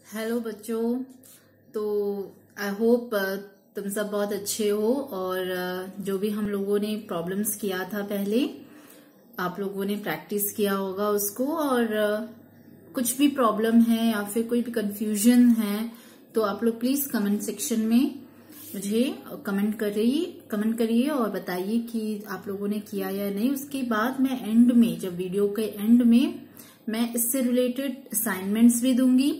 Hello बच्चों। तो I hope तुम सब बहुत अच्छे हो और जो भी हम लोगों ने प्रॉब्लम्स किया था पहले आप लोगों ने प्रैक्टिस किया होगा उसको। और कुछ भी प्रॉब्लम है या फिर कोई भी कंफ्यूजन है तो आप लोग प्लीज कमेंट सेक्शन में मुझे कमेंट करिए और बताइए कि आप लोगों ने किया या नहीं। उसके बाद मैं एंड में, जब वीडियो के एंड में, मैं इससे रिलेटेड असाइनमेंट्स भी दूंगी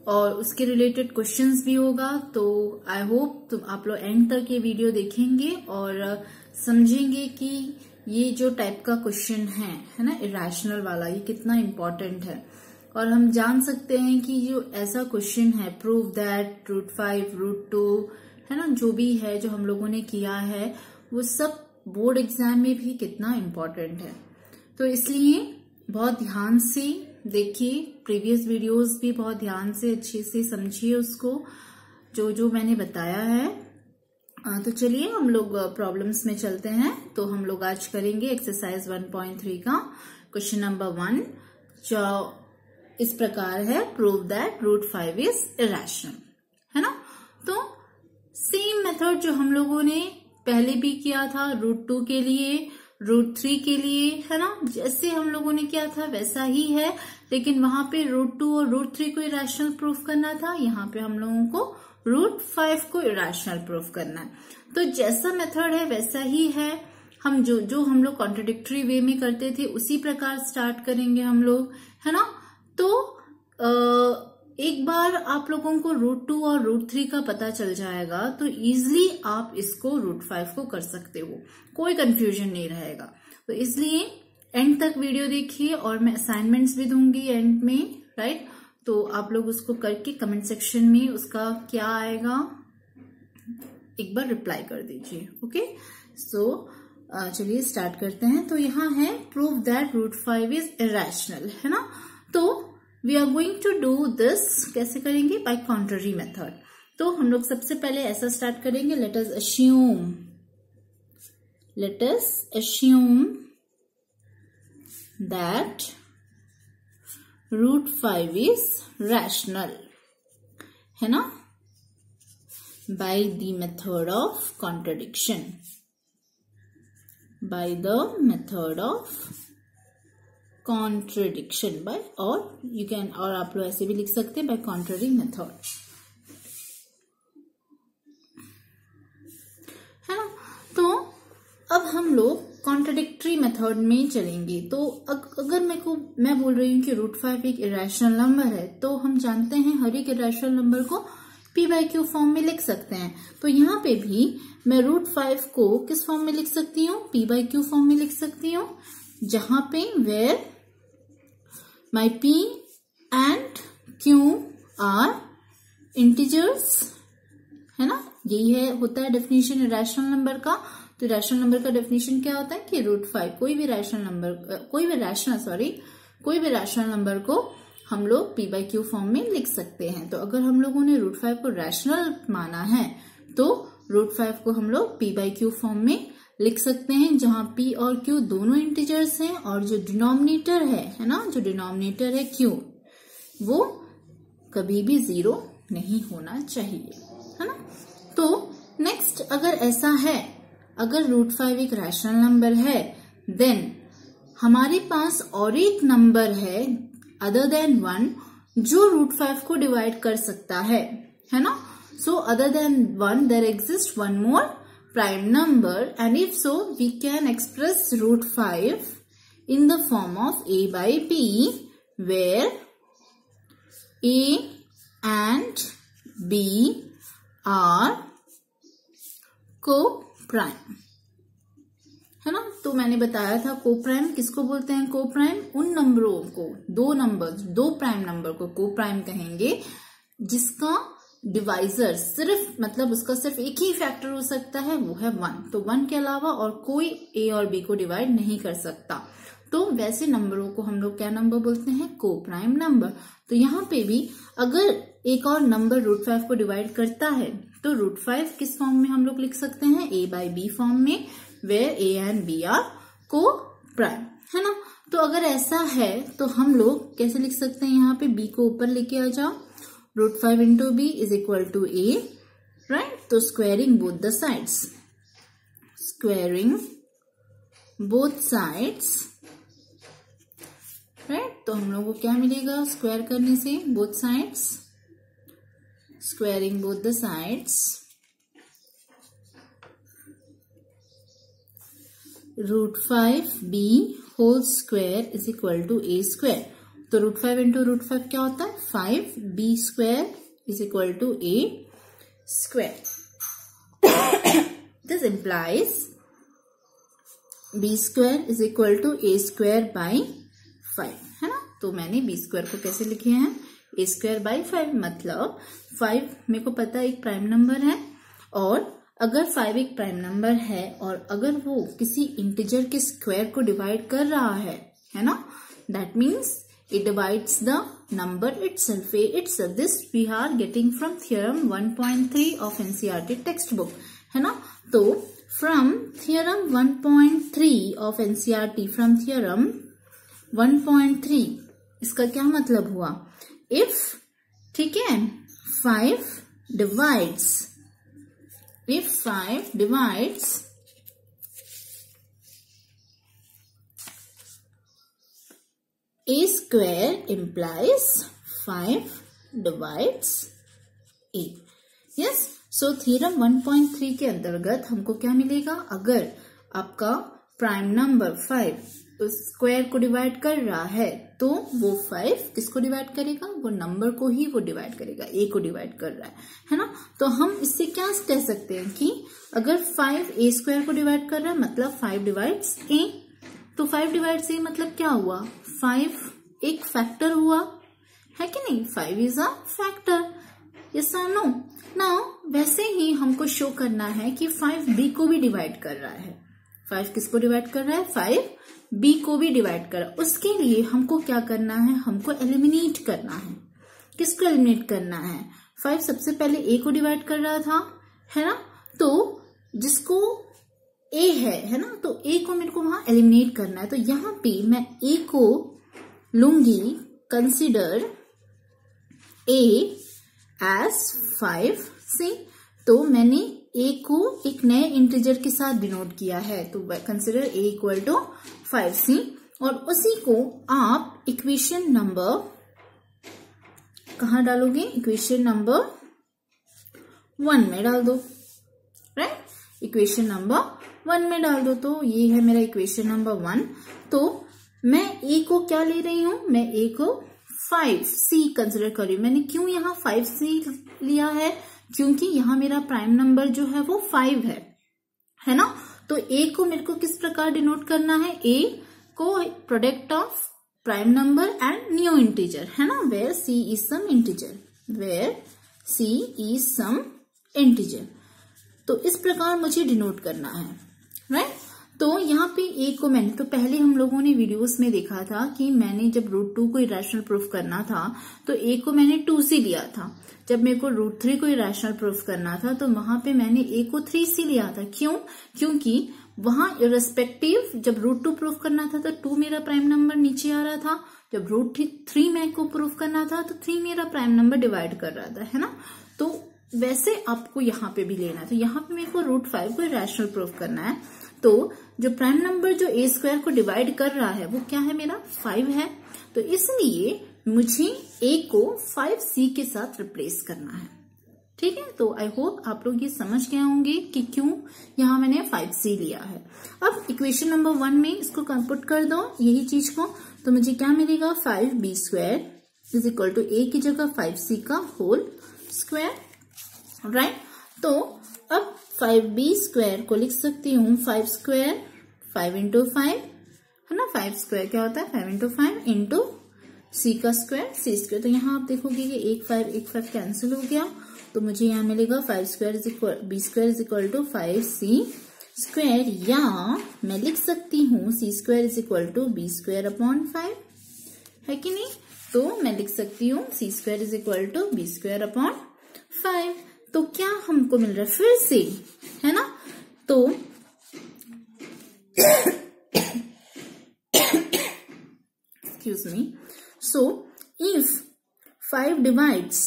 और उसके रिलेटेड क्वेश्चंस भी होगा। तो आई होप आप लोग एंड तक ये वीडियो देखेंगे और समझेंगे कि ये जो टाइप का क्वेश्चन है ना, इरेशनल वाला, ये कितना इम्पोर्टेंट है। और हम जान सकते हैं कि जो ऐसा क्वेश्चन है, प्रूव दैट, √5, √2, है ना, जो भी है जो हम लोगों ने किया है वो सब बोर्ड एग्जाम में भी कितना इम्पोर्टेंट है। तो इसलिए बहुत ध्यान से देखिए, प्रीवियस वीडियोस भी बहुत ध्यान से अच्छे से समझिए उसको, जो जो मैंने बताया है। तो चलिए हम लोग प्रॉब्लम्स में चलते हैं। तो हम लोग आज करेंगे एक्सरसाइज 1.3 का क्वेश्चन नंबर 1, जो इस प्रकार है, प्रूव दैट √5 इज इरेशनल, है ना। तो सेम मेथड जो हम लोगों ने पहले भी किया था √2 के लिए, √3 के लिए, है ना, जैसे हम लोगों ने किया था वैसा ही है, लेकिन वहां पे √2 और √3 को इरेशनल प्रूफ करना था, यहाँ पे हम लोगों को √5 को इरेशनल प्रूफ करना है। तो जैसा मेथड है वैसा ही है, हम जो हम लोग कॉन्ट्रडिक्टरी वे में करते थे उसी प्रकार स्टार्ट करेंगे हम लोग, है ना। तो एक बार आप लोगों को √2 और √3 का पता चल जाएगा तो इजिली आप इसको √5 को कर सकते हो, कोई कंफ्यूजन नहीं रहेगा। तो इसलिए एंड तक वीडियो देखिए और मैं असाइनमेंट्स भी दूंगी एंड में, राइट। तो आप लोग उसको करके कमेंट सेक्शन में उसका क्या आएगा एक बार रिप्लाई कर दीजिए, ओके। सो चलिए स्टार्ट करते हैं। तो यहाँ है प्रूव दैट √5 इज इरेशनल, है ना। तो we are going to do this, कैसे करेंगे, बाय कॉन्ट्ररी मेथड। तो हम लोग सबसे पहले ऐसा स्टार्ट करेंगे, let us assume that √5 is rational, है ना, by the method of contradiction, by the method of contradiction, by, और you can, और आप लोग ऐसे भी लिख सकते हैं by contrary method, है ना। तो अब हम लोग कॉन्ट्रडिक्टरी मेथड में चलेंगे। तो अगर मैं बोल रही हूँ कि √5 एक इरेशनल नंबर है, तो हम जानते हैं हर एक इरेशनल नंबर को p/q फॉर्म में लिख सकते हैं। तो यहाँ पे भी मैं √5 को किस फॉर्म में लिख सकती हूँ, p/q फॉर्म में लिख सकती हूँ, जहां पे where my p and q are integers, है ना। यही है, होता है डेफिनेशन इरेशनल नंबर का। तो रैशनल नंबर का डेफिनेशन क्या होता है कि √5 कोई भी रैशनल नंबर को हम लोग p/q फॉर्म में लिख सकते हैं। तो अगर हम लोगों ने √5 को रैशनल माना है तो √5 को हम लोग p/q फॉर्म में लिख सकते हैं, जहां p और q दोनों इंटीजर्स हैं और जो डिनोमिनेटर है ना, जो डिनोमिनेटर है q, वो कभी भी 0 नहीं होना चाहिए, है ना। तो नेक्स्ट, अगर ऐसा है, अगर √5 एक रैशनल नंबर है, देन हमारे पास और एक नंबर है अदर देन 1 जो √5 को डिवाइड कर सकता है ना। So other than 1 there exist one more prime number, and if so we can express √5 in the form of a/b, वेयर a and b are co-prime, है ना। तो मैंने बताया था को-प्राइम किसको बोलते हैं, को-प्राइम उन नंबरों को, दो प्राइम नंबर को को-प्राइम कहेंगे जिसका डिवाइजर सिर्फ, मतलब उसका सिर्फ एक ही फैक्टर हो सकता है, वो है 1। तो 1 के अलावा और कोई a और b को डिवाइड नहीं कर सकता। तो वैसे नंबरों को हम लोग क्या नंबर बोलते हैं, को-प्राइम नंबर। तो यहाँ पे भी अगर एक और नंबर √5 को डिवाइड करता है तो √5 किस फॉर्म में हम लोग लिख सकते हैं, a/b फॉर्म में, where a and b are co-prime, है ना। तो अगर ऐसा है तो हम लोग कैसे लिख सकते हैं, यहाँ पे b को ऊपर लेके आ जाओ √5 into b is equal to a, right? तो squaring both the sides, squaring both sides, right? तो हम लोग को क्या मिलेगा स्क्वायर करने से? both sides, squaring both the sides, √5b whole square is equal to a square. तो √5 into √5 क्या होता है? 5b square is equal to a square. This implies b square is equal to a square by 5, है ना? तो मैंने b square को कैसे लिखे हैं? a square by 5. मतलब 5 मेरे को पता है एक प्राइम नंबर है, और अगर 5 एक प्राइम नंबर है और अगर वो किसी इंटीजर के स्क्वायर को डिवाइड कर रहा है ना, that means it divides the number itself, a itself. This we are getting from theorem 1.3 of NCERT textbook, है ना? तो from theorem 1.3 of NCERT, from theorem 1.3, इसका क्या मतलब हुआ? If, ठीक है, 5 divides, if 5 divides a square implies 5 divides a. Yes, so theorem 1.3 के अंतर्गत हमको क्या मिलेगा? अगर आपका प्राइम नंबर 5 उस स्क्वायर को डिवाइड कर रहा है तो वो 5 किसको डिवाइड करेगा? वो नंबर को ही वो डिवाइड करेगा, a को डिवाइड कर रहा है ना? तो हम इससे क्या कह सकते हैं कि अगर 5 a स्क्वायर को डिवाइड कर रहा है मतलब 5 डिवाइड्स a. तो 5 डिवाइड्स a मतलब क्या हुआ? 5 एक फैक्टर हुआ, है कि नहीं? 5 इज अ फैक्टर, यस और नो? नाउ वैसे ही हमको शो करना है कि 5 b को भी डिवाइड कर रहा है. 5 किसको डिवाइड कर रहा है? 5 b को भी डिवाइड कर रहा है. उसके लिए हमको क्या करना है? हमको एलिमिनेट करना है. किसको एलिमिनेट करना है? 5 सबसे पहले a को डिवाइड कर रहा था, है ना? तो जिसको a है ना, तो a को मेरे को वहां एलिमिनेट करना है. तो यहां पे मैं a को लूंगी, कंसिडर a as 5c. तो मैंने a को एक नए इंटीजर के साथ डिनोट किया है, तो consider a equal to 5c. और उसी को आप इक्वेशन नंबर कहाँ डालोगे? इक्वेशन नंबर 1 में डाल दो, राइट? इक्वेशन नंबर 1 में डाल दो. तो ये है मेरा इक्वेशन नंबर 1. तो मैं a को क्या ले रही हूं? मैं a को 5c कंसिडर कर रही हूं. मैंने क्यों यहाँ 5c लिया है? क्योंकि यहाँ मेरा प्राइम नंबर जो है वो 5 है ना? तो a को मेरे को किस प्रकार डिनोट करना है? a को product of prime number and new integer, है ना? Where c is some integer, where c is some integer. तो इस प्रकार मुझे डिनोट करना है, राइट? तो यहाँ पे a को मैंने तो पहले हम लोगों ने वीडियोस में देखा था कि मैंने जब √2 को इरेशनल प्रूफ करना था तो a को मैंने 2c लिया था. जब मेरे को √3 को इरेशनल प्रूफ करना था तो वहां पे मैंने a को 3c लिया था. क्यों? क्योंकि वहां इररेस्पेक्टिव जब √2 प्रूफ करना था तो 2 मेरा प्राइम नंबर नीचे आ रहा था. जब √3 मेरे को प्रूफ करना था तो 3 मेरा प्राइम नंबर डिवाइड कर रहा था, है ना? तो वैसे आपको यहाँ पे भी लेना है. तो यहाँ पे मेरे को √5 को इरेशनल प्रूफ करना है. तो जो प्राइम नंबर जो a स्क्वायर को डिवाइड कर रहा है वो क्या है? मेरा 5 है. तो इसलिए मुझे a को 5c के साथ रिप्लेस करना है, ठीक है? तो आई होप आप लोग ये समझ गए होंगे कि क्यों यहाँ मैंने 5c लिया है. अब इक्वेशन नंबर 1 में इसको पुट कर दो यही चीज को. तो मुझे क्या मिलेगा? 5b square is equal to a की जगह 5c का होल स्क्वायर, राइट? तो अब 5b स्क्वायर को लिख सकती हूँ 5 स्क्वायर 5 इंटू 5, है ना? 5 स्क्वायर क्या होता है? 5 इंटू 5 इंटू c का स्क्वायर c स्क्वायर. तो यहाँ आप देखोगे कि एक 5 कैंसिल हो गया. तो मुझे यहाँ मिलेगा 5 square is equal b square is equal to 5c square, या मैं लिख सकती हूँ c square is equal to b square upon 5, है कि नहीं? तो मैं लिख सकती हूँ c square is equal to b square upon 5. तो क्या हमको मिल रहा है? फिर से, है ना? तो excuse me. So if 5 divides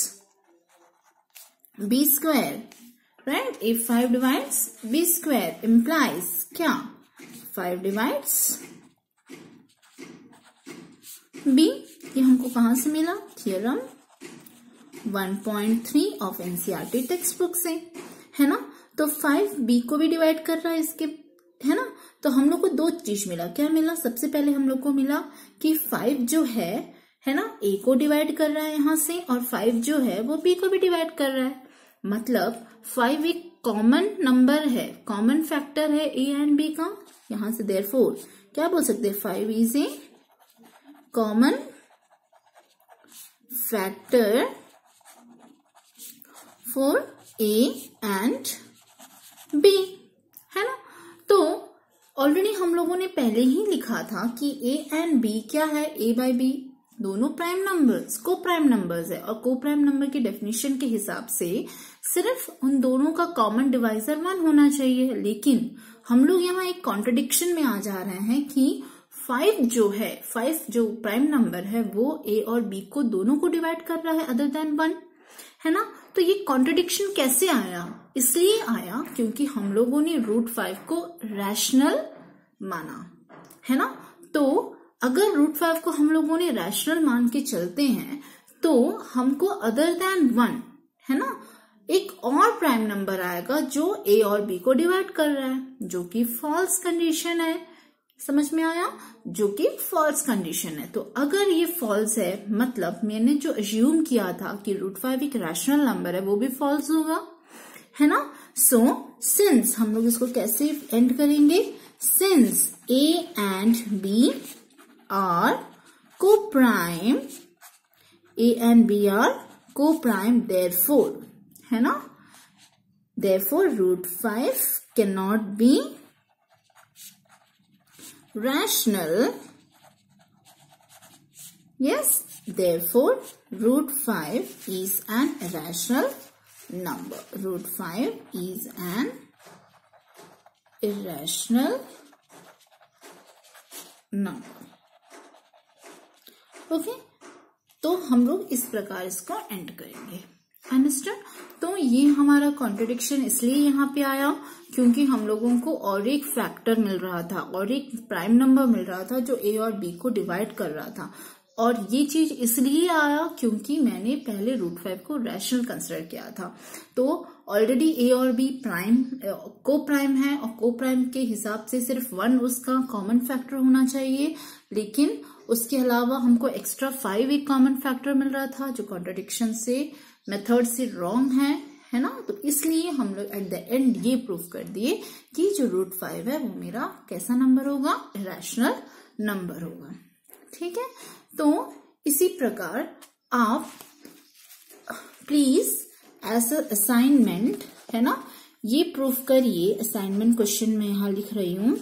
b square, right? If 5 divides b square implies क्या? 5 divides b. ये हमको कहां से मिला? Theorem 1.3 of NCERT text book से, है ना? तो 5 b को भी डिवाइड कर रहा है इसके, है ना? तो हम लोग को दो चीज मिला. क्या मिला? सबसे पहले हम लोग को मिला कि 5 जो है ना, a को डिवाइड कर रहा है यहां से, और 5 जो है वो b को भी डिवाइड कर रहा है. मतलब 5 एक कॉमन नंबर है, कॉमन फैक्टर है a एंड b का. यहां से देयरफॉर क्या बोल सकते हैं? 5 is a common factor for a and b, है ना? तो ऑलरेडी हम लोगों ने पहले ही लिखा था कि a एंड b क्या है? a बाई b दोनों प्राइम नंबर्स, को प्राइम नंबर्स है, और को प्राइम नंबर की डेफिनेशन के हिसाब से सिर्फ उन दोनों का कॉमन डिवाइजर 1 होना चाहिए. लेकिन हम लोग यहाँ एक कॉन्ट्रडिक्शन में आ जा रहे हैं कि 5 जो है, 5 जो प्राइम नंबर है वो a और b को दोनों को डिवाइड कर रहा है अदर देन 1, है ना? तो ये कॉन्ट्रडिक्शन कैसे आया? इसलिए आया क्योंकि हम लोगों ने √5 को रैशनल माना, है ना? तो अगर √5 को हम लोगों ने रैशनल मान के चलते हैं तो हमको अदर देन 1, है ना, एक और प्राइम नंबर आएगा जो a और b को डिवाइड कर रहा है, जो कि फॉल्स कंडीशन है. समझ में आया? जो कि फॉल्स कंडीशन है. तो अगर ये फॉल्स है, मतलब मैंने जो अज्यूम किया था कि √5 एक रैशनल नंबर है, वो भी फॉल्स होगा, है ना? सो सिंस हम लोग इसको कैसे एंड करेंगे? Since a and b are co-prime, a and b are co-prime, therefore, है ना? Therefore, √5 cannot be rational. Yes, therefore, √5 is an irrational number. √5 is an irrational number. Okay, तो हम लोग इस प्रकार इसको एंड करेंगे. अंडरस्टैंड? तो ये हमारा कॉन्ट्रडिक्शन इसलिए यहाँ पे आया क्योंकि हम लोगों को और एक फैक्टर मिल रहा था और एक प्राइम नंबर मिल रहा था जो a और b को डिवाइड कर रहा था. और ये चीज इसलिए आया क्योंकि मैंने पहले √5 को रैशनल कंसिडर किया था. तो ऑलरेडी a और b प्राइम को प्राइम है, और को प्राइम के हिसाब से सिर्फ 1 उसका कॉमन फैक्टर होना चाहिए, लेकिन उसके अलावा हमको एक्स्ट्रा 5 एक कॉमन फैक्टर मिल रहा था जो कॉन्ट्रडिक्शन से, मेथड से रॉन्ग है ना? तो इसलिए हम लोग एट द एंड ये प्रूफ कर दिए कि जो √5 है वो मेरा कैसा नंबर होगा? रैशनल नंबर होगा. ठीक है? तो इसी प्रकार आप प्लीज एज अ असाइनमेंट, है ना, ये प्रूफ करिए. असाइनमेंट क्वेश्चन मैं यहां लिख रही हूं.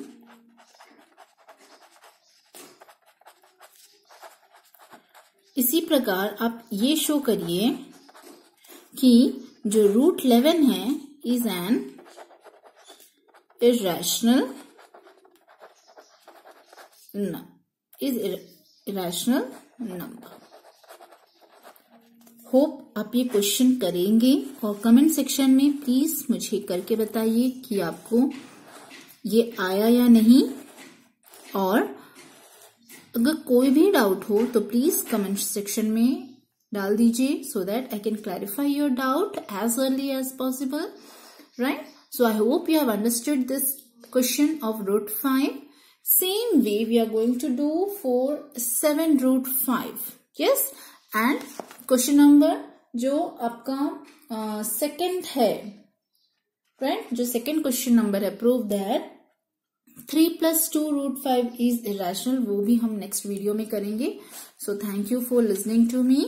इसी प्रकार आप ये शो करिए कि जो √11 है is an irrational number. Hope आप ये क्वेश्चन करेंगे और कमेंट सेक्शन में प्लीज मुझे करके बताइए कि आपको ये आया या नहीं. और अगर कोई भी डाउट हो तो प्लीज कमेंट सेक्शन में डाल दीजिए so that I can clarify your doubt as early as possible, right? So I hope you have understood this question of √5. Same way we are going to do for 7 √5. Yes, and question number जो आपका second है, right? जो second question number है, prove that 3 + 2 √5 is irrational, वो भी हम next video में करेंगे. So thank you for listening to me.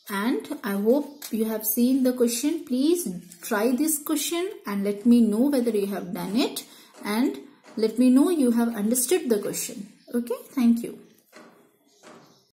And I hope you have seen the question. Please try this question and let me know whether you have done it, and let me know you have understood the question. Okay, thank you.